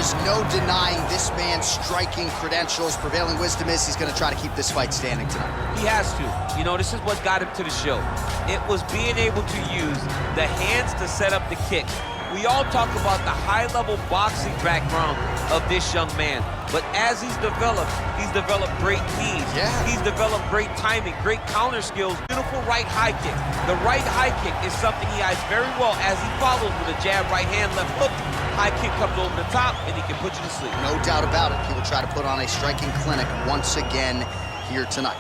There's no denying this man's striking credentials. Prevailing wisdom is he's going to try to keep this fight standing tonight. He has to. You know, this is what got him to the show. It was being able to use the hands to set up the kick. We all talk about the high-level boxing background of this young man, but as he's developed great knees. Yeah. He's developed great timing, great counter skills, beautiful right high kick. The right high kick is something he eyes very well as he follows with a jab, right hand, left hook. High kick comes over the top, and he can put you to sleep. No doubt about it. He will try to put on a striking clinic once again here tonight.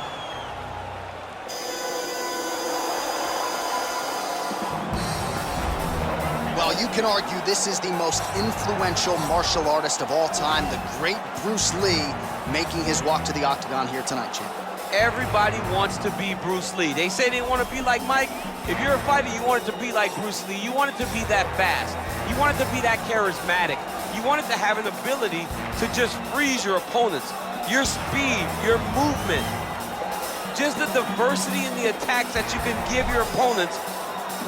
Well, you can argue this is the most influential martial artist of all time, the great Bruce Lee, making his walk to the octagon here tonight, champ. Everybody wants to be Bruce Lee. They say they want to be like Mike. If you're a fighter, you want it to be like Bruce Lee. You want it to be that fast. You want it to be that charismatic. You want it to have an ability to just freeze your opponents. Your speed, your movement, just the diversity in the attacks that you can give your opponents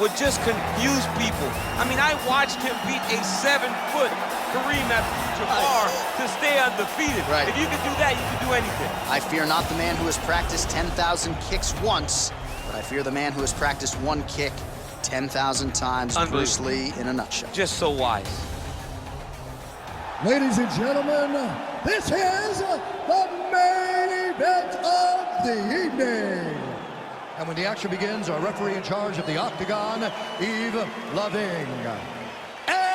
would just confuse people. I mean, I watched him beat a 7-foot Kareem Abdul-Jabbar to stay undefeated. Right. If you can do that, you can do anything. I fear not the man who has practiced 10,000 kicks once, but I fear the man who has practiced one kick 10,000 times. Bruce Lee in a nutshell. Just so wise. Ladies and gentlemen, this is the main event of the evening. And when the action begins, our referee in charge of the octagon, Yves Loving. And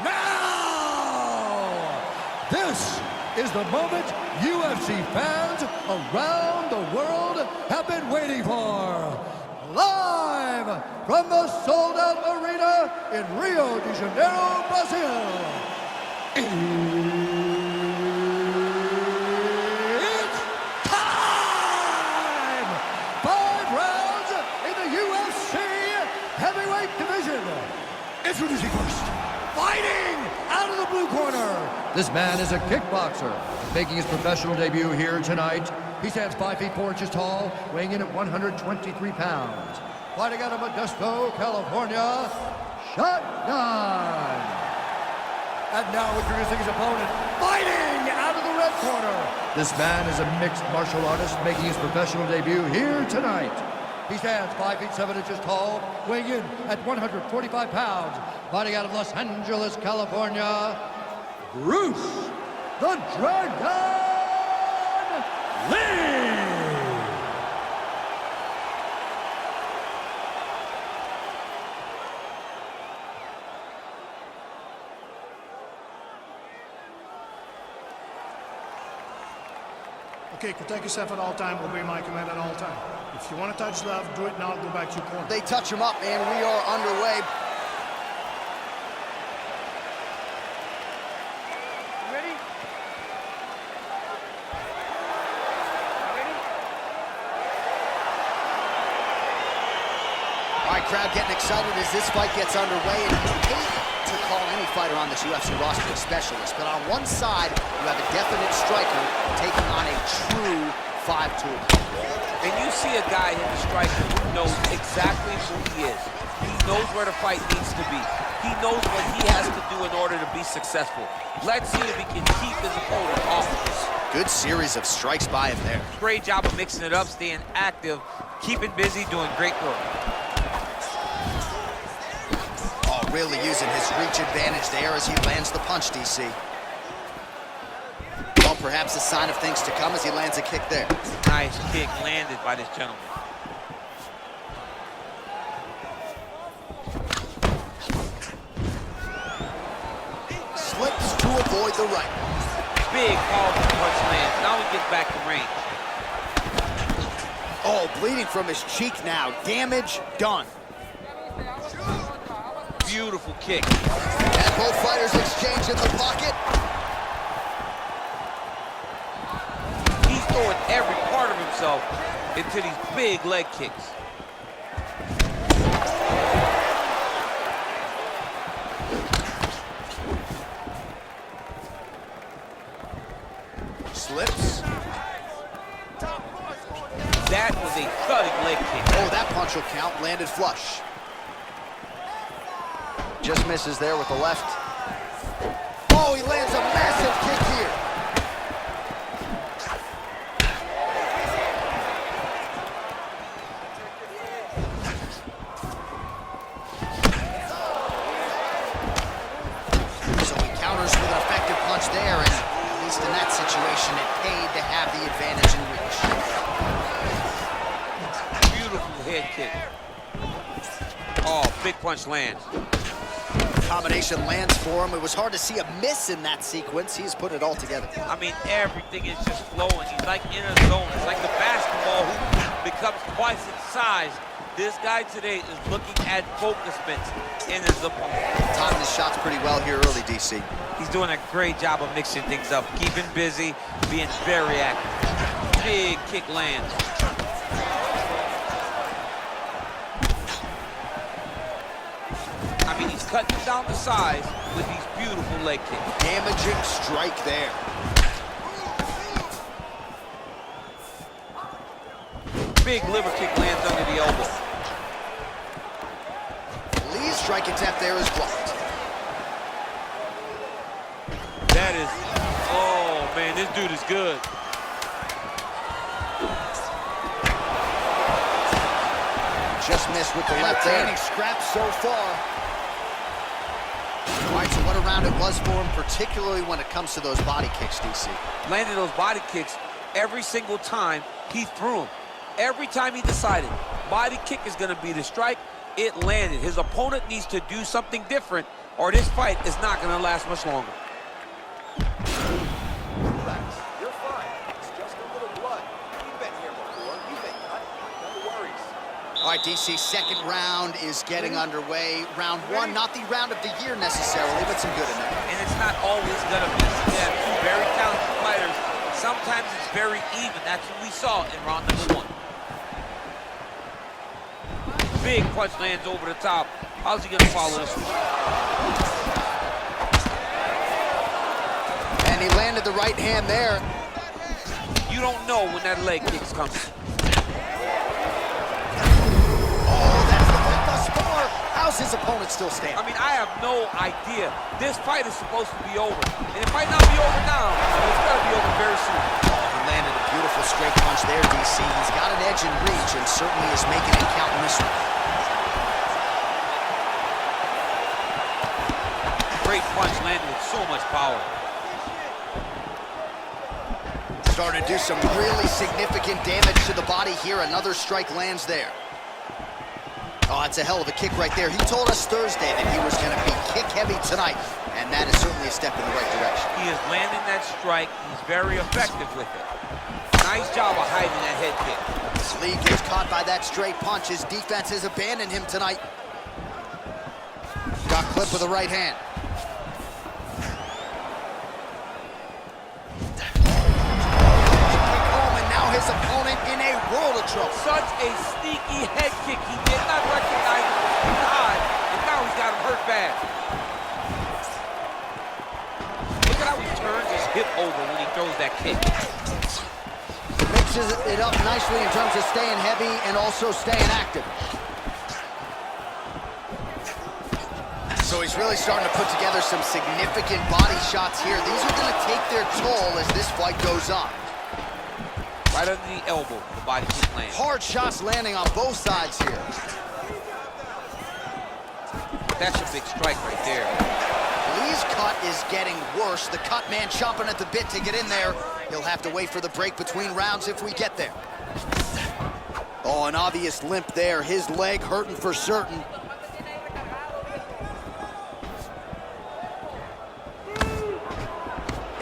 now, this is the moment UFC fans around the world have been waiting for. Live from the sold-out arena in Rio de Janeiro, Brazil. It's time! 5 rounds in the UFC heavyweight division. Introducing first, fighting out of the blue corner. This man is a kickboxer, making his professional debut here tonight. He stands 5 feet 4 inches tall, weighing in at 123 pounds. Fighting out of Modesto, California, Shotgun. And now introducing his opponent, fighting out of the red corner. This man is a mixed martial artist, making his professional debut here tonight. He stands 5 feet 7 inches tall, weighing in at 145 pounds. Fighting out of Los Angeles, California, Bruce the Dragon Lee! Okay, protect yourself at all time, obey my command at all time. If you want to touch love, do it now, go back to your corner. They touch him up, man. We are underway. Ready? All right, crowd getting excited as this fight gets underway. And you hate to call any fighter on this UFC roster a specialist, but on one side, you have a definite striker taking on a true 5-tool. And you see a guy in the striker who knows exactly who he is. He knows where the fight needs to be. He knows what he has to do in order to be successful. Let's see if he can keep his opponent off of this. Good series of strikes by him there. Great job of mixing it up, staying active, keeping busy, doing great work. Oh, really using his reach advantage there as he lands the punch, DC. Well, perhaps a sign of things to come as he lands a kick there. Nice kick landed by this gentleman. Slips to avoid the right. Big, powerful punch lands. Now he gets back to range. Oh, bleeding from his cheek now. Damage done. Beautiful kick. And both fighters exchange in the pocket. He's throwing every part of himself into these big leg kicks. Slips. That was a cutting leg kick. Oh, that punch will count. Landed flush. Just misses there with the left. Oh, he lands a massive kick here. So he counters with an effective punch there, and at least in that situation, it paid to have the advantage in reach. Beautiful head kick. Oh, big punch lands. Combination lands for him. It was hard to see a miss in that sequence. He's put it all together. I mean, everything is just flowing. He's like in a zone. It's like the basketball hoop becomes twice its size. This guy today is looking at focusments in his opponent. Timing his shots pretty well here early, DC. He's doing a great job of mixing things up, keeping busy, being very active. Big kick lands. I mean, he's cutting down the size with these beautiful leg kicks. Damaging strike there. Big liver kick lands under the elbow. Lee's strike attempt there is blocked. That is, oh man, this dude is good. Just missed with the left there. Entertaining scraps so far. All right, so what a round it was for him, particularly when it comes to those body kicks, DC. Landed those body kicks every single time he threw them. Every time he decided body kick is going to be the strike, it landed. His opponent needs to do something different, or this fight is not going to last much longer. Relax. You're fine. It's just a little blood. You've been here before. You've been cut. No worries. All right, DC, second round is getting underway. Round one, not the round of the year necessarily, but some good in there. And it's not always going to be. Yeah, two very talented fighters. Sometimes it's very even. That's what we saw in round number one. Big punch lands over the top. How's he gonna follow this one? And he landed the right hand there. You don't know when that leg kick's coming. Oh, that's the hit thus far. How's his opponent still standing? I mean, I have no idea. This fight is supposed to be over. And it might not be over now, but it's gotta be over very soon. He landed a beautiful straight punch there, DC. He's got an edge in reach and certainly is making it count in this one. Great punch landed with so much power. Starting to do some really significant damage to the body here. Another strike lands there. Oh, that's a hell of a kick right there. He told us Thursday that he was going to be kick-heavy tonight, and that is certainly a step in the right direction. He is landing that strike. He's very effective with it. Nice job of hiding that head kick. Lee gets caught by that straight punch. His defense has abandoned him tonight. Got clipped with the right hand. His opponent in a world of trouble. Such a sneaky head kick. He did not recognize it was high, and now he's got him hurt bad. Look at how he turns his hip over when he throws that kick. Mixes it up nicely in terms of staying heavy and also staying active. So he's really starting to put together some significant body shots here. These are going to take their toll as this fight goes on. Right under the elbow, the body kick lands. Hard shots landing on both sides here. That's a big strike right there. Lee's cut is getting worse. The cut man chomping at the bit to get in there. He'll have to wait for the break between rounds if we get there. Oh, an obvious limp there. His leg hurting for certain.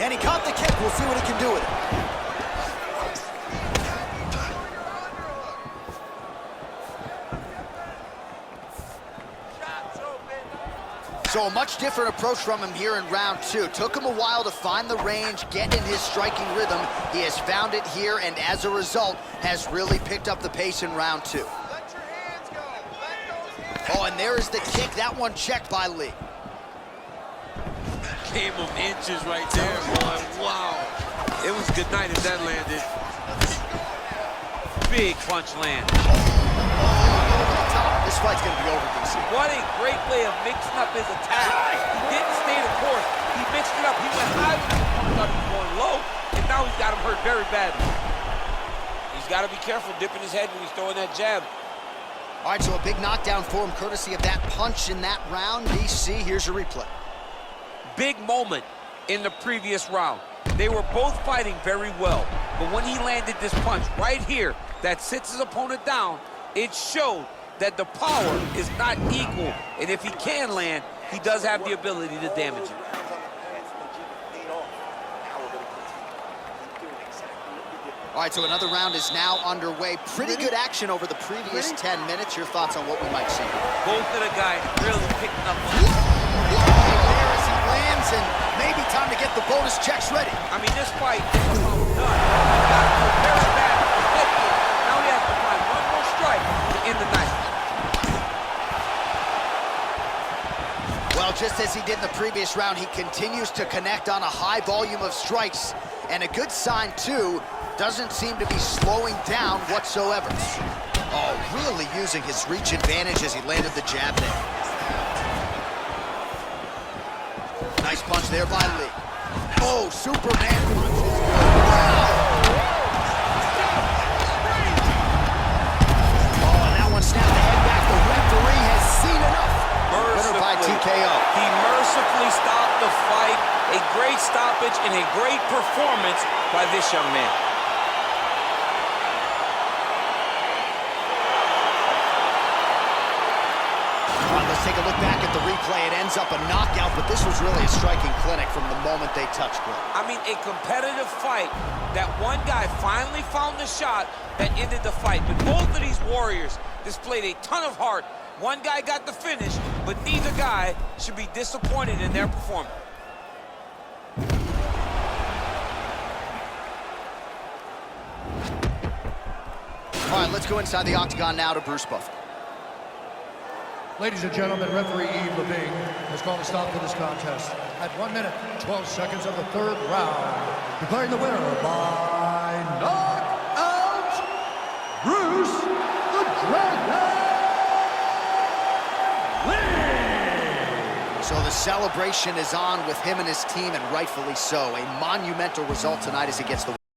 And he caught the kick. We'll see what he can do with it. So a much different approach from him here in round two. Took him a while to find the range, get in his striking rhythm. He has found it here, and as a result, has really picked up the pace in round two. Let your hands go. Let those... Oh, and there is the kick. That one checked by Lee. Game of inches right there, boy. Wow. It was good night if that landed. Big punch land. This fight's gonna be over, DC. What a great way of mixing up his attack. He didn't stay the course. He mixed switched it up. He went high when the opponent thought he was going low, and now he's got him hurt very badly. He's got to be careful dipping his head when he's throwing that jab. All right, so a big knockdown for him, courtesy of that punch in that round. DC, here's a replay. Big moment in the previous round. They were both fighting very well, but when he landed this punch right here that sits his opponent down, it showed that the power is not equal, and if he can land, he does have the ability to damage it. All right, so another round is now underway. Pretty good action over the previous 10 minutes. Your thoughts on what we might see? Both of the guys really picking up on it. There as he lands, and maybe time to get the bonus checks ready. I mean, this fight is about done. He's got to prepare his back. Now he has to find one more strike to end the night. Well, just as he did in the previous round, he continues to connect on a high volume of strikes. And a good sign, too, doesn't seem to be slowing down whatsoever. Oh, really using his reach advantage as he landed the jab there. Nice punch there by Lee. Oh, Superman punches. Wow. Oh, and that one snapped the head back. The referee has seen enough. Winner by TKO. He mercifully stopped the fight. A great stoppage and a great performance by this young man. All right, let's take a look back at the replay. It ends up a knockout, but this was really a striking clinic from the moment they touched it. I mean, a competitive fight that one guy finally found the shot that ended the fight. But both of these warriors displayed a ton of heart. One guy got the finish, but neither guy should be disappointed in their performance. All right, let's go inside the octagon now to Bruce Buffer. Ladies and gentlemen, referee Yves Levine has called a stop to this contest at 1 minute, 12 seconds of the third round, declaring the winner by knockout, Bruce the Dragon Lee! So the celebration is on with him and his team, and rightfully so. A monumental result tonight as he gets the